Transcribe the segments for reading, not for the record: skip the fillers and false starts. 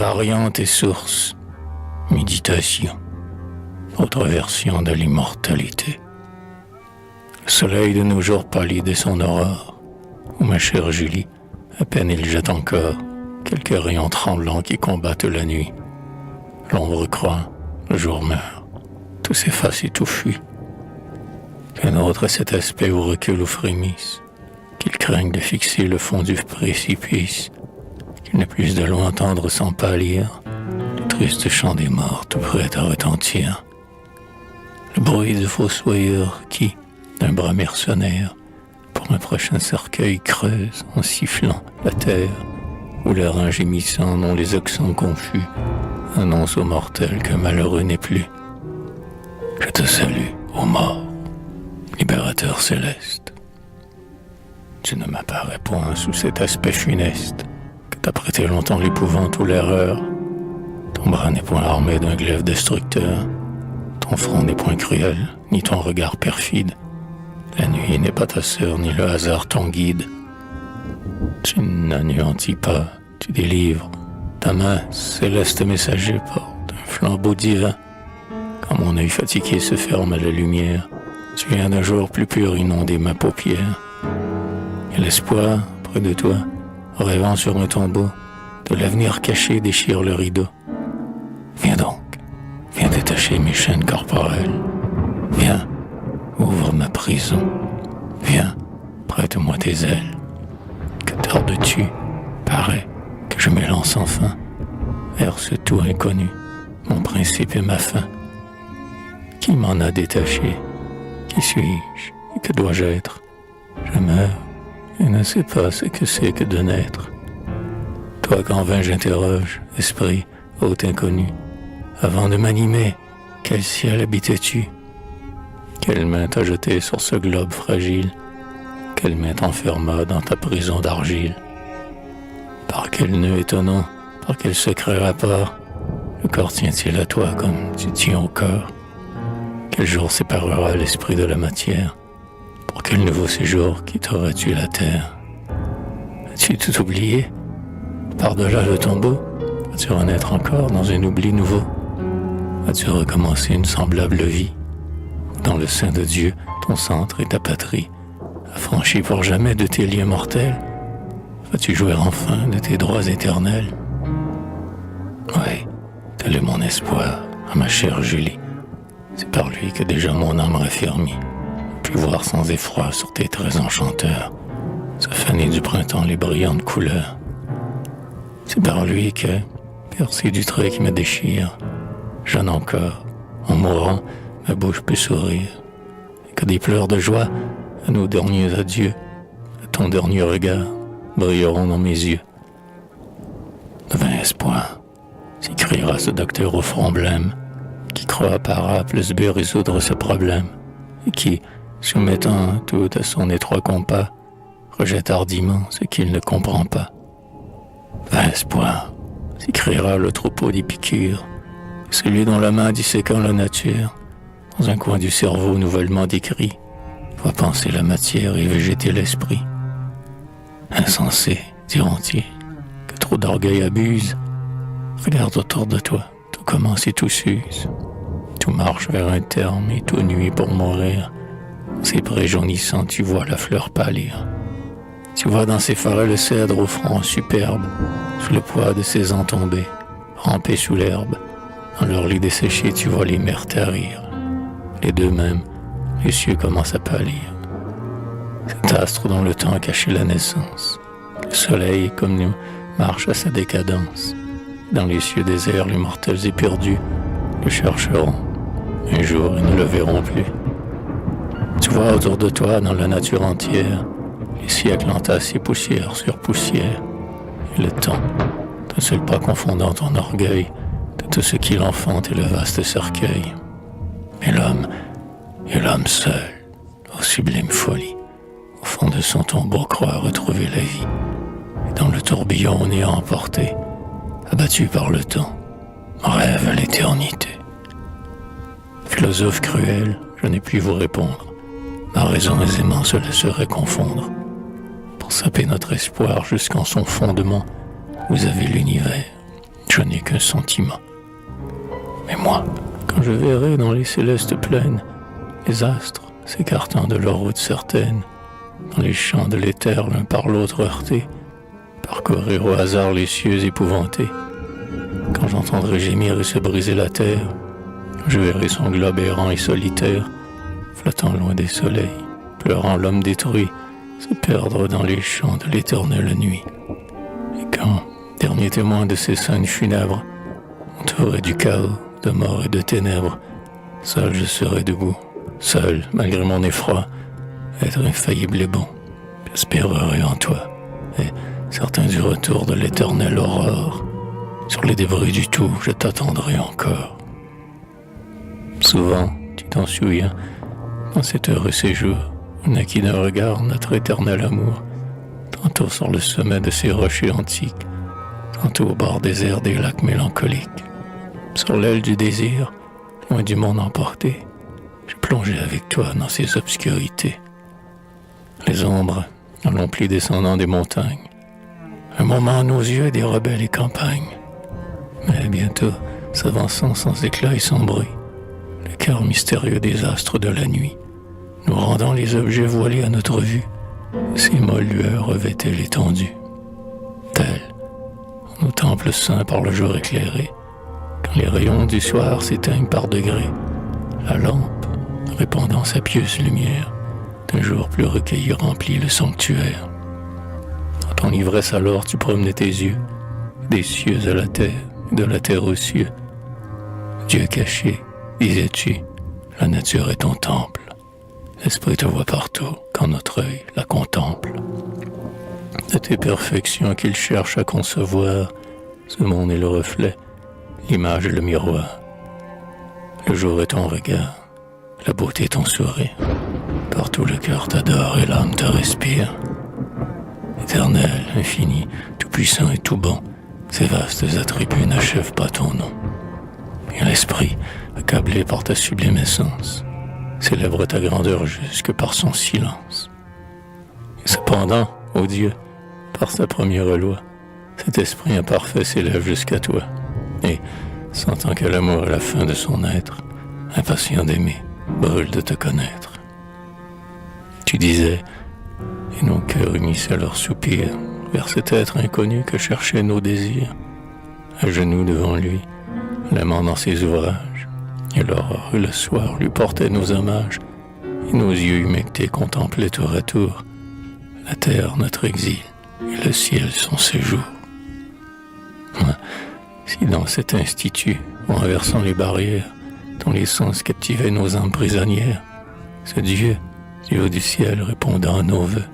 variante et source. Méditation, autre version de l'immortalité. Le soleil de nos jours pâlit de son aurore, où ma chère Julie, à peine il jette encore quelques rayons tremblants qui combattent la nuit. L'ombre croît, le jour meurt, tout s'efface et tout fuit. Qu'un autre à cet aspect où recule ou frémisse, qu'il craigne de fixer le fond du précipice, qu'il ne puisse de loin entendre sans pâlir le triste chant des morts tout prêt à retentir. Le bruit du fossoyeur qui, d'un bras mercenaire, pour un prochain cercueil creuse en sifflant la terre, où l'air un gémissant dont les accents confus annonce aux mortels qu'un malheureux n'est plus. Je te salue, ô mort, libérateur céleste. Tu ne m'apparais point sous cet aspect funeste que t'a prêté longtemps l'épouvante ou l'erreur. Ton bras n'est point armé d'un glaive destructeur, ton front n'est point cruel, ni ton regard perfide. La nuit n'est pas ta sœur, ni le hasard ton guide. Tu n'anéantis pas, tu délivres. Ta main, céleste messager, porte un flambeau divin. Quand mon œil fatigué se ferme à la lumière, tu viens d'un jour plus pur inonder ma paupière. Et l'espoir, près de toi, rêvant sur un tombeau, de l'avenir caché déchire le rideau. Viens donc, viens détacher mes chaînes corporelles. Viens, ouvre ma prison. Viens, prête-moi tes ailes. Que tardes-tu? Paraît que je m'élance enfin vers ce tout inconnu, mon principe et ma fin. Qui m'en a détaché? Qui suis-je et que dois-je être? Je meurs et ne sais pas ce que c'est que de naître. Toi qu'en vain j'interroge, esprit, hôte inconnu, avant de m'animer, quel ciel habitais-tu? Quelle main t'a jeté sur ce globe fragile? Quelle main t'enferma dans ta prison d'argile? Par quel nœud étonnant, par quel secret rapport, le corps tient-il à toi comme tu tiens au corps? Quel jour séparera l'esprit de la matière? Pour quel nouveau séjour quitteras-tu la terre? As-tu tout oublié? Par-delà le tombeau, vas-tu renaître encore dans un oubli nouveau? Vas-tu recommencer une semblable vie? Dans le sein de Dieu, ton centre et ta patrie, affranchi pour jamais de tes liens mortels, vas-tu jouer enfin de tes droits éternels? Oui, tel est mon espoir, à ma chère Julie. C'est par lui que déjà mon âme raffermie, puis voir sans effroi sur tes traits enchanteurs, se faner du printemps les brillantes couleurs. C'est par lui que, percé du trait qui me déchire, jeune encore, en mourant, ma bouche peut sourire, et que des pleurs de joie, à nos derniers adieux, à ton dernier regard, brilleront dans mes yeux. Vain espoir, s'écriera ce docteur au front blême, qui croit par Applesby résoudre ce problème, et qui, soumettant tout à son étroit compas, rejette hardiment ce qu'il ne comprend pas. Vain espoir, s'écriera le troupeau d'Épicure, celui dont la main disséquant la nature, dans un coin du cerveau nouvellement décrit, voit penser la matière et végéter l'esprit. Insensé, diront-ils, que trop d'orgueil abuse. Regarde autour de toi, tout commence et tout s'use. Tout marche vers un terme et tout nuit pour mourir. Dans ses prés jaunissants, tu vois la fleur pâlir. Tu vois dans ces forêts le cèdre au front superbe, sous le poids de ses ans tombés, ramper sous l'herbe. Dans leur lit desséché, tu vois les mers tarir. Les deux mêmes, les cieux commencent à pâlir. Cet astre dont le temps a caché la naissance, le soleil, comme nous, marche à sa décadence. Dans les cieux déserts, les mortels éperdus le chercheront. Un jour, ils ne le verront plus. Tu vois autour de toi, dans la nature entière, les siècles entassés poussière sur poussière. Et le temps, d'un seul pas confondant ton orgueil de tout ce qu'il enfante et le vaste cercueil. Et l'homme seul, aux sublimes folies, au fond de son tombeau croit retrouver la vie. Et dans le tourbillon au néant emporté, abattu par le temps, rêve à l'éternité. Philosophe cruel, je n'ai pu vous répondre. Ma raison aisément se laisserait confondre. Pour saper notre espoir jusqu'en son fondement, vous avez l'univers, Je n'ai qu'un sentiment. Mais moi, quand je verrai dans les célestes plaines les astres s'écartant de leur route certaine, dans les champs de l'éther l'un par l'autre heurtés, parcourir au hasard les cieux épouvantés, quand j'entendrai gémir et se briser la terre, je verrai son globe errant et solitaire, flottant loin des soleils, pleurant l'homme détruit, se perdre dans les champs de l'éternelle nuit. Et quand, dernier témoin de ces scènes funèbres, entouré du chaos, de mort et de ténèbres, seul je serai debout, seul, malgré mon effroi, être infaillible et bon, j'espérerai en toi, et certain du retour de l'éternelle aurore, sur les débris du tout, je t'attendrai encore. Souvent, tu t'en souviens, dans cet heureux séjour, où naquit d'un regard notre éternel amour, tantôt sur le sommet de ces rochers antiques, tantôt au bord désert des lacs mélancoliques. Sur l'aile du désir, loin du monde emporté, je plongeais avec toi dans ces obscurités. Les ombres, en longs plis descendant des montagnes, un moment à nos yeux dérobait les campagnes. Mais bientôt, s'avançant sans éclat et sans bruit, le cœur mystérieux des astres de la nuit, nous rendant les objets voilés à notre vue, ces molles lueurs revêtaient l'étendue. Tels, en nos temples saints par le jour éclairé, quand les rayons du soir s'éteignent par degrés, la lampe, répandant sa pieuse lumière, d'un jour plus recueilli remplit le sanctuaire. Dans ton ivresse alors tu promenais tes yeux, des cieux à la terre, et de la terre aux cieux. Dieu caché, disais-tu, la nature est ton temple. L'esprit te voit partout, quand notre œil la contemple. De tes perfections qu'il cherche à concevoir, ce monde est le reflet, l'image est le miroir. Le jour est ton regard, la beauté est ton sourire. Partout le cœur t'adore et l'âme te respire. Éternel, infini, tout-puissant et tout bon, ces vastes attributs n'achèvent pas ton nom. Et l'esprit, accablé par ta sublime essence, célèbre ta grandeur jusque par son silence. Et cependant, ô Dieu, par sa première loi, cet esprit imparfait s'élève jusqu'à toi, et, sentant que l'amour est la fin de son être, impatient d'aimer, brûle de te connaître. Tu disais, et nos cœurs unissaient leurs soupirs vers cet être inconnu que cherchaient nos désirs, à genoux devant lui, l'aimant dans ses ouvrages, et l'aurore et le soir lui portaient nos hommages, et nos yeux humectés contemplaient tour à tour la terre notre exil, et le ciel son séjour. Si dans cet institut, renversant les barrières, dont les sens captivaient nos âmes prisonnières, ce Dieu, Dieu du ciel répondant à nos vœux,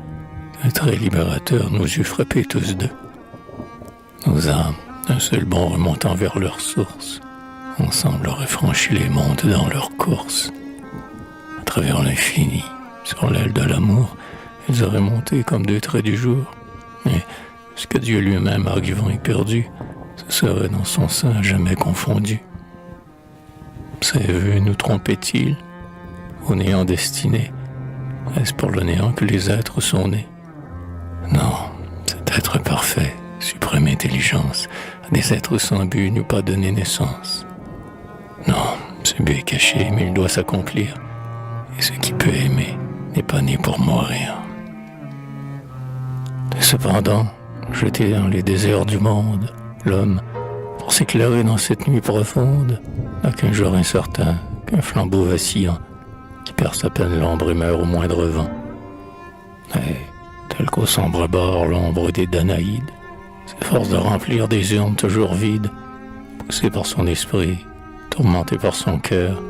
un trait libérateur nous eût frappés tous deux. Nos âmes, d'un seul bond remontant vers leur source, ensemble auraient franchi les mondes dans leur course. À travers l'infini, sur l'aile de l'amour, elles auraient monté comme deux traits du jour. Et ce que Dieu lui-même, arguant éperdu, ce serait dans son sein à jamais confondu. Ces vœux nous trompaient-ils, au néant destiné? Est-ce pour le néant que les êtres sont nés? Non, cet être parfait, suprême intelligence, à des êtres sans but n'eût pas donné naissance. Non, ce but est caché, mais il doit s'accomplir. Et ce qui peut aimer n'est pas né pour mourir. Et cependant, jeté dans les déserts du monde, l'homme, pour s'éclairer dans cette nuit profonde, n'a qu'un jour incertain, qu'un flambeau vacillant, qui perce à peine l'ombre et meurt au moindre vent. Et, tel qu'au sombre bord l'ombre des Danaïdes, s'efforce de remplir des urnes toujours vides, poussé par son esprit, tourmenté par son cœur,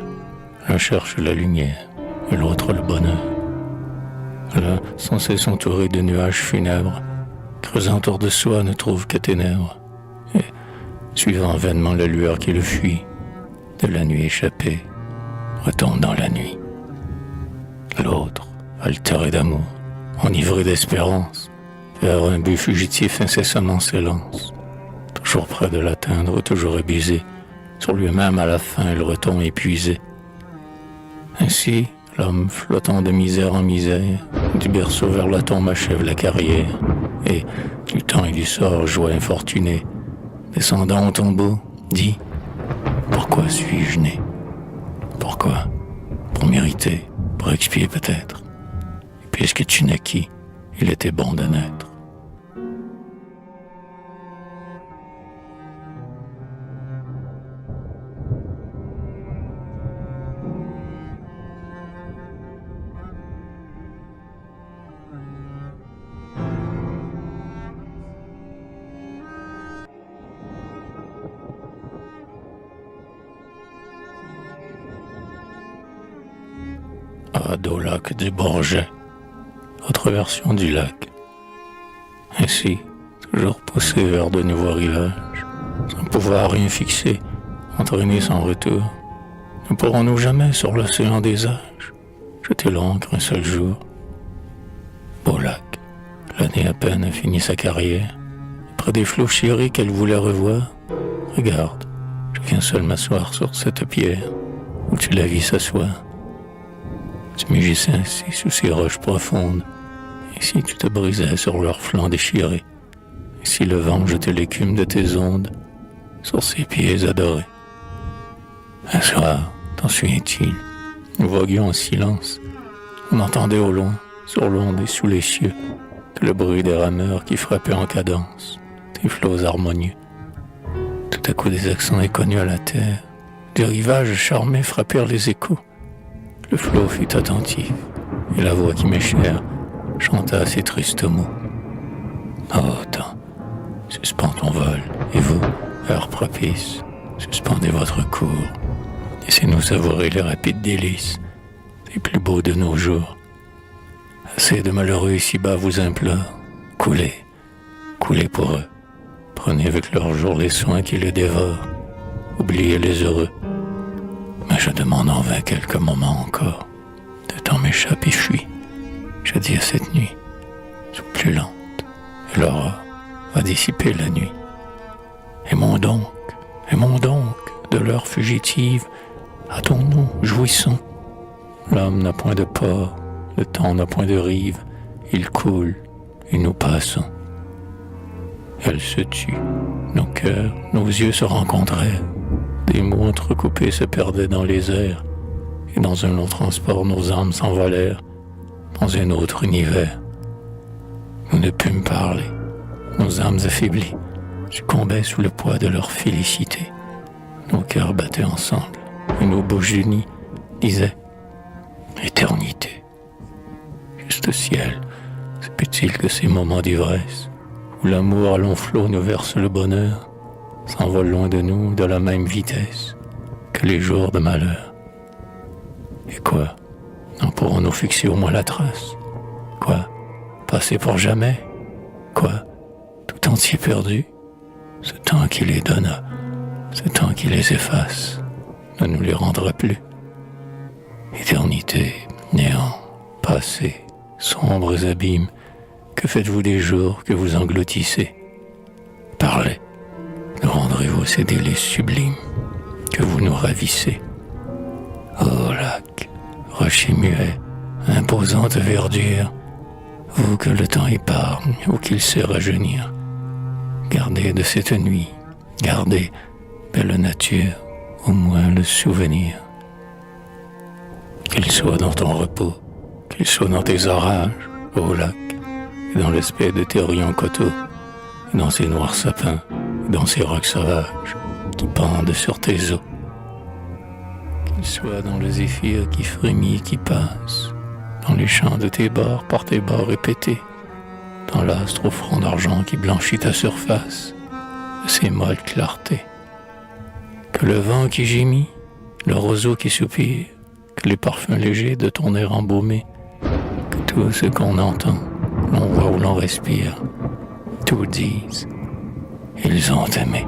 l'un cherche la lumière et l'autre le bonheur. L'un, sans cesse entouré de nuages funèbres, creusant autour de soi, ne trouve que ténèbres, et, suivant vainement la lueur qui le fuit, de la nuit échappée, retombe dans la nuit. L'autre, altéré d'amour, enivré d'espérance, vers un but fugitif incessamment s'élance, toujours près de l'atteindre, toujours abusé, sur lui-même à la fin il retombe épuisé. Ainsi, l'homme flottant de misère en misère, du berceau vers la tombe achève la carrière, et, du temps et du sort, joie infortunée, descendant au tombeau, dis, pourquoi suis-je né? Pourquoi? Pour mériter, pour expier peut-être. Et puisque tu naquis, il était bon de naître. Au lac du Bourget, autre version du lac. Ainsi, toujours poussé vers de nouveaux rivages, sans pouvoir rien fixer, entraîner sans retour, ne pourrons-nous jamais sur l'océan des âges jeter l'ancre un seul jour? Beau lac, l'année à peine a fini sa carrière, près des flots chéris qu'elle voulait revoir, regarde, je viens seul m'asseoir sur cette pierre où tu la vis s'asseoir. Tu mugissais ainsi sous ces roches profondes, et si tu te brisais sur leurs flancs déchirés, et si le vent jetait l'écume de tes ondes sur ces pieds adorés. Un soir, t'en souviens-t-il, nous voguions en silence, on entendait au loin, sur l'onde et sous les cieux, le bruit des rameurs qui frappaient en cadence, des flots harmonieux. Tout à coup des accents inconnus à la terre, des rivages charmés frappèrent les échos. Le flot fut attentif, et la voix qui m'est chère chanta ces tristes mots. Oh, temps, suspends ton vol, et vous, heure propice, suspendez votre cours. Laissez-nous savourer les rapides délices, les plus beaux de nos jours. Assez de malheureux ici-bas vous implorent, coulez, coulez pour eux. Prenez avec leurs jours les soins qui les dévorent, oubliez les heureux. Mais je demande en vain quelques moments encore. Le temps m'échappe et fuit. Je dis à cette nuit, sous plus lente, et l'aurore va dissiper la nuit. Aimons donc, de l'heure fugitive, hâtons-nous, jouissons. L'homme n'a point de port, le temps n'a point de rive, il coule, et nous passons. Elle se tut, nos cœurs, nos yeux se rencontrèrent. Des mots entrecoupés se perdaient dans les airs, et dans un long transport nos âmes s'envolèrent, dans un autre univers. Nous ne pûmes parler, nos âmes affaiblies succombaient sous le poids de leur félicité. Nos cœurs battaient ensemble, et nos bouches unies disaient « Éternité ». Juste ciel, se peut-il que ces moments d'ivresse, où l'amour à long flot nous verse le bonheur, s'envole loin de nous de la même vitesse que les jours de malheur. Et quoi, n'en pourrons-nous fixer au moins la trace? Quoi, passer pour jamais? Quoi, tout entier perdu? Ce temps qui les donna, ce temps qui les efface, ne nous les rendra plus. Éternité, néant, passé, sombres abîmes, que faites-vous des jours que vous engloutissez? Parlez. Nous rendrez-vous ces délices sublimes que vous nous ravissez? Ô lac, rocher muet, imposante verdure, vous que le temps épargne ou qu'il sait rajeunir, gardez de cette nuit, gardez, belle nature, au moins le souvenir. Qu'il soit dans ton repos, qu'il soit dans tes orages, ô lac, et dans l'aspect de tes riants coteaux, et dans ces noirs sapins, dans ces rocs sauvages qui pendent sur tes eaux. Qu'il soit dans le zéphyr qui frémit et qui passe, dans les champs de tes bords par tes bords répétés, dans l'astre au front d'argent qui blanchit ta surface de ses molles clartés. Que le vent qui gémit, le roseau qui soupire, que les parfums légers de ton air embaumé, que tout ce qu'on entend, l'on voit ou l'on respire, tout disent ils ont aimé.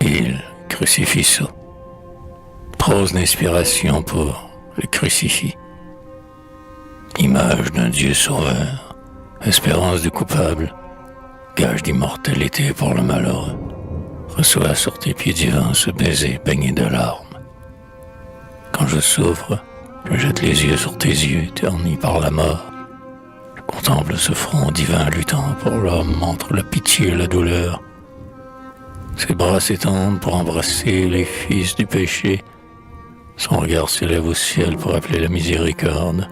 Il crucifisso. Prose d'inspiration pour le crucifix. Image d'un Dieu sauveur, espérance du coupable, gage d'immortalité pour le malheureux. Reçois sur tes pieds divins ce baiser baigné de larmes. Quand je souffre, je jette les yeux sur tes yeux, ternis par la mort. Je contemple ce front divin luttant pour l'homme entre la pitié et la douleur. Ses bras s'étendent pour embrasser les fils du péché. Son regard s'élève au ciel pour appeler la miséricorde.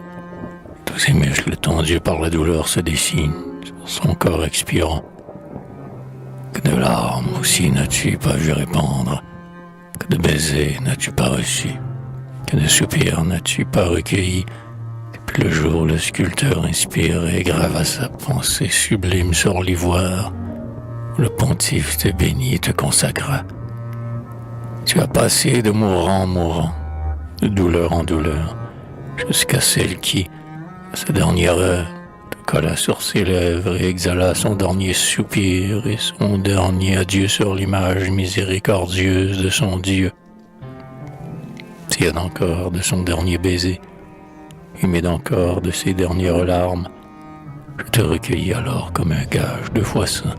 Tous ses muscles tendus par la douleur se dessinent sur son corps expirant. Que de larmes aussi n'as-tu pas vu répandre? Que de baisers n'as-tu pas reçu? Que de soupirs n'as-tu pas recueilli? Depuis le jour où le sculpteur inspire et grava sa pensée sublime sur l'ivoire, où le pontife te bénit et te consacra. Tu as passé de mourant en mourant, de douleur en douleur, jusqu'à celle qui, à sa dernière heure, te colla sur ses lèvres et exhala son dernier soupir et son dernier adieu sur l'image miséricordieuse de son Dieu. Tiède encore de son dernier baiser, humide encore de ses dernières larmes, je te recueillis alors comme un gage de foi saint,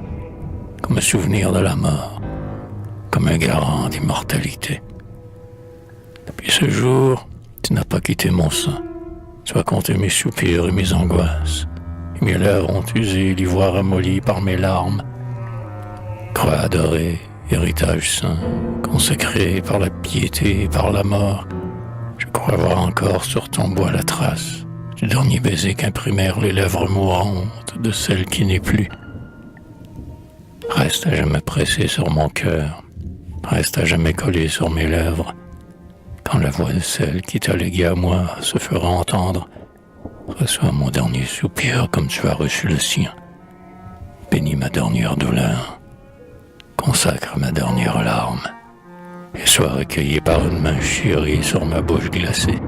comme un souvenir de la mort, comme un garant d'immortalité. Depuis ce jour, tu n'as pas quitté mon sein. Tu as compté mes soupirs et mes angoisses, et mes lèvres ont usé l'ivoire amolli par mes larmes. Croix adorée, héritage saint, consacré par la piété et par la mort, je crois voir encore sur ton bois la trace du dernier baiser qu'imprimèrent les lèvres mourantes de celle qui n'est plus. Reste à jamais pressé sur mon cœur, reste à jamais collé sur mes lèvres. Quand la voix de celle qui t'a légué à moi se fera entendre, reçois mon dernier soupir comme tu as reçu le sien. Bénis ma dernière douleur, consacre ma dernière larme, et sois recueilli par une main chérie sur ma bouche glacée.